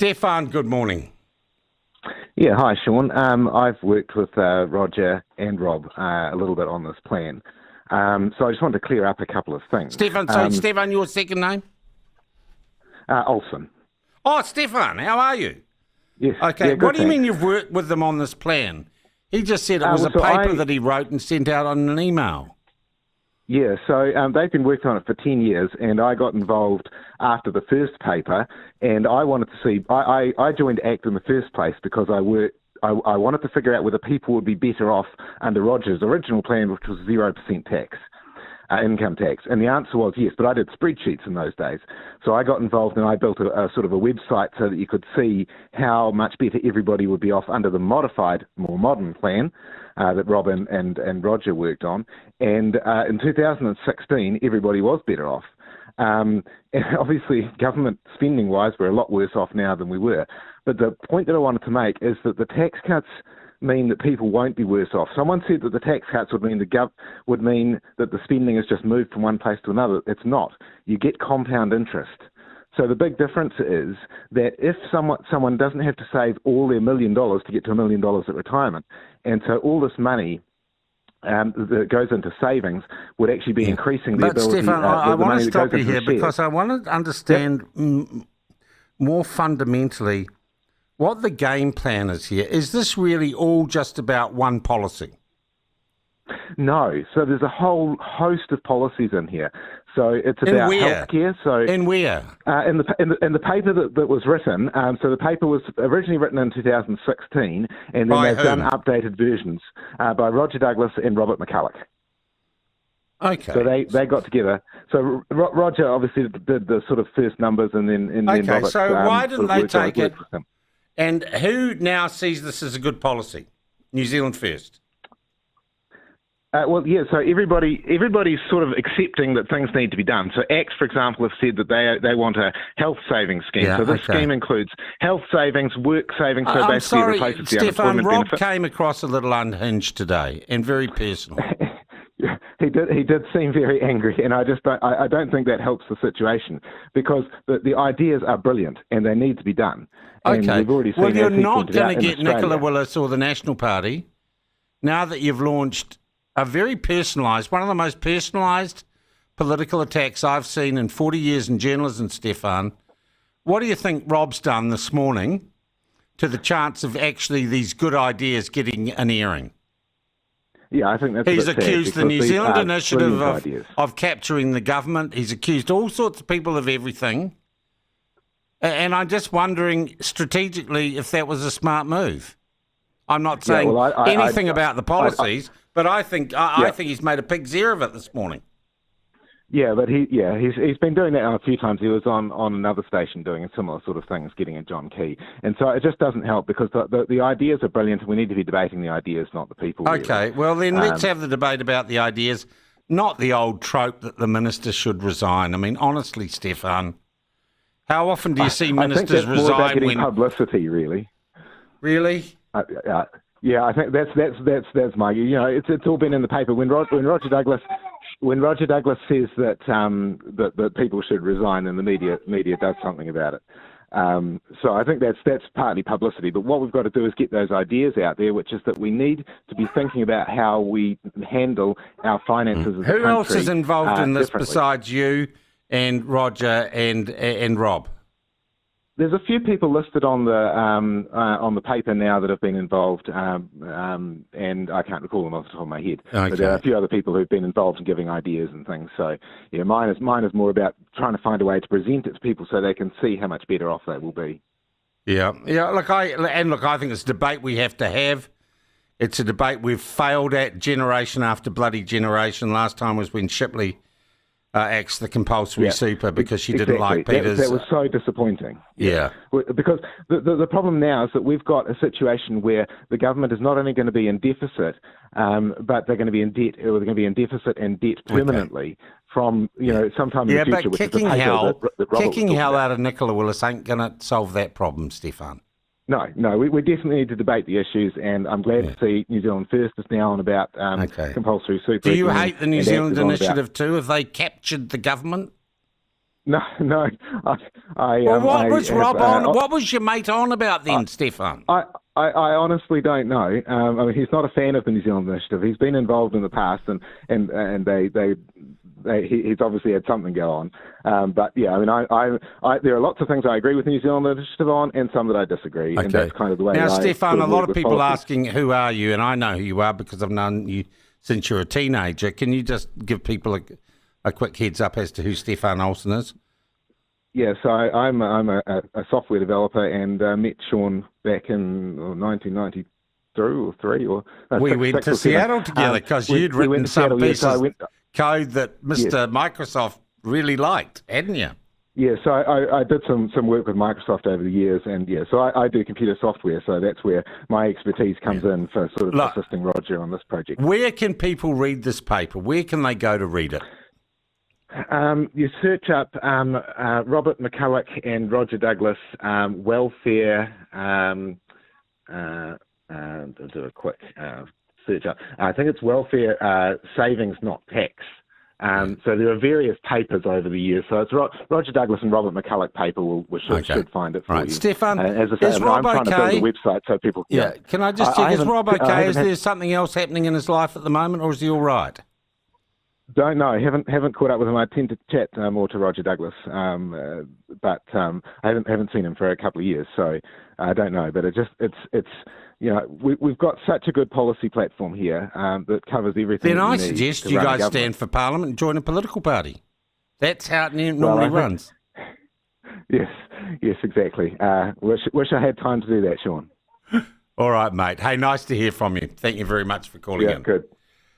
Stefan, good morning. Yeah, hi, Sean. I've worked with Roger and Rob a little bit on this plan. So I just wanted to clear up a couple of things. Stefan, your second name? Olsen. Oh, Stefan, how are you? Yes. Okay, yeah, good, what do you thanks. mean you've worked with them on this plan? He just said it was a paper that he wrote and sent out on an email. Yeah, so they've been working on it for 10 years, and I got involved after the first paper, and I wanted to see, I joined ACT in the first place because I wanted to figure out whether people would be better off under Roger's original plan, which was 0% tax, income tax. And the answer was yes, but I did spreadsheets in those days. So I got involved and I built a sort of a website so that you could see how much better everybody would be off under the modified, more modern plan that Rob and Roger worked on. And in 2016, everybody was better off. And obviously, government spending-wise, we're a lot worse off now than we were. But the point that I wanted to make is that the tax cuts mean that people won't be worse off. Someone said that the tax cuts would mean that the spending has just moved from one place to another. It's not. You get compound interest. So the big difference is that if someone doesn't have to save all their $1 million to get to $1 million at retirement, and so all this money that goes into savings would actually be increasing the ability. But Stefan, I want to stop you here because I want to understand more fundamentally what the game plan is here. Is this really all just about one policy? No. So there's a whole host of policies in here. So it's about healthcare. So in where? In the paper that was written. So the paper was originally written in 2016, and then they've done updated versions by Roger Douglas and Robert MacCulloch. Okay. So they got together. So Roger obviously did the sort of first numbers, and then Robert. So why didn't they take it? And who now sees this as a good policy? New Zealand First. Well, yeah, so everybody's sort of accepting that things need to be done. So ACT, for example, have said that they want a health savings scheme. Yeah, so this scheme includes health savings, work savings, so basically it replaces the unemployment benefit. Rob came across a little unhinged today and very personal. He did seem very angry, and I don't think that helps the situation because the ideas are brilliant and they need to be done. And Okay. we've already seen You're not going to get Australia. Nicola Willis or the National Party now that you've launched a very personalised, one of the most personalised political attacks I've seen in 40 years in journalism, Stefan. What do you think Rob's done this morning to the chance of actually these good ideas getting an airing? Yeah, I think that's He's a bit accused sad the New Zealand initiative brilliant of capturing the government. He's accused all sorts of people of everything. And I'm just wondering strategically if that was a smart move. I'm not saying anything about the policies, but I think he's made a pig's ear of it this morning. Yeah, but he's been doing that a few times. He was on another station doing a similar sort of things, getting a John Key, and so it just doesn't help because the ideas are brilliant, and we need to be debating the ideas, not the people. Okay, really. Well then let's have the debate about the ideas, not the old trope that the minister should resign. I mean, honestly, Stefan, how often do you see ministers resign more about getting when publicity? Really? Yeah, I think that's my. You know, it's all been in the paper. When Roger Douglas says that that people should resign, and the media does something about it. So I think that's partly publicity. But what we've got to do is get those ideas out there, which is that we need to be thinking about how we handle our finances as a country. Who else is involved in this besides you and Roger and Rob? There's a few people listed on the paper now that have been involved, and I can't recall them off the top of my head. Okay. But there are a few other people who've been involved in giving ideas and things. So yeah, mine is more about trying to find a way to present it to people so they can see how much better off they will be. Yeah. Look, I think it's a debate we have to have. It's a debate we've failed at generation after bloody generation. Last time was when Shipley axed the compulsory super because she didn't like Peter's. That was so disappointing. Yeah. Because the problem now is that we've got a situation where the government is not only going to be in deficit, but they're going to be in debt, or they're going to be in deficit and debt permanently from sometime in the future. But kicking hell out of Nicola Willis ain't going to solve that problem, Stefan. No, we definitely need to debate the issues, and I'm glad to see New Zealand First is now on about compulsory super. Do you hate the New Zealand initiative too? Have they captured the government? No, no. Well, what was have, Rob on? What was your mate on about then, Stefan? I honestly don't know. I mean, he's not a fan of the New Zealand Initiative. He's been involved in the past, and he's obviously had something go on. But yeah, I mean, there are lots of things I agree with the New Zealand Initiative on, and some that I disagree. Okay. And that's kind of the way. Now, Stefan, a lot of people policy. asking, "Who are you?" And I know who you are because I've known you since you're a teenager. Can you just give people a quick heads up as to who Stefan Olsen is? Yeah, so I'm a software developer, and met Sean back in 1992 or three or we went to Seattle together because you'd written some pieces of code that Mr. Microsoft really liked, hadn't you? Yeah, so I did some work with Microsoft over the years, and yeah, so I do computer software, so that's where my expertise comes in for sort of assisting Roger on this project. Where can people read this paper? Where can they go to read it? You search up Robert MacCulloch and Roger Douglas welfare. I'll do a quick search up. I think it's welfare savings, not tax. So there are various papers over the years. So it's Roger Douglas and Robert MacCulloch paper. Should find it for you. Stefan, as I say, is Rob I'm trying to build a website so people. Yeah. Can I just check? Is Rob okay? Is there something else happening in his life at the moment, or is he all right? Don't know. Haven't caught up with him. I tend to chat more to Roger Douglas, but I haven't seen him for a couple of years, so I don't know. But it's we've got such a good policy platform here that covers everything. Then I suggest you guys stand for Parliament and join a political party. That's how it normally runs. Yes, exactly. Wish I had time to do that, Sean. All right, mate. Hey, nice to hear from you. Thank you very much for calling in. Good.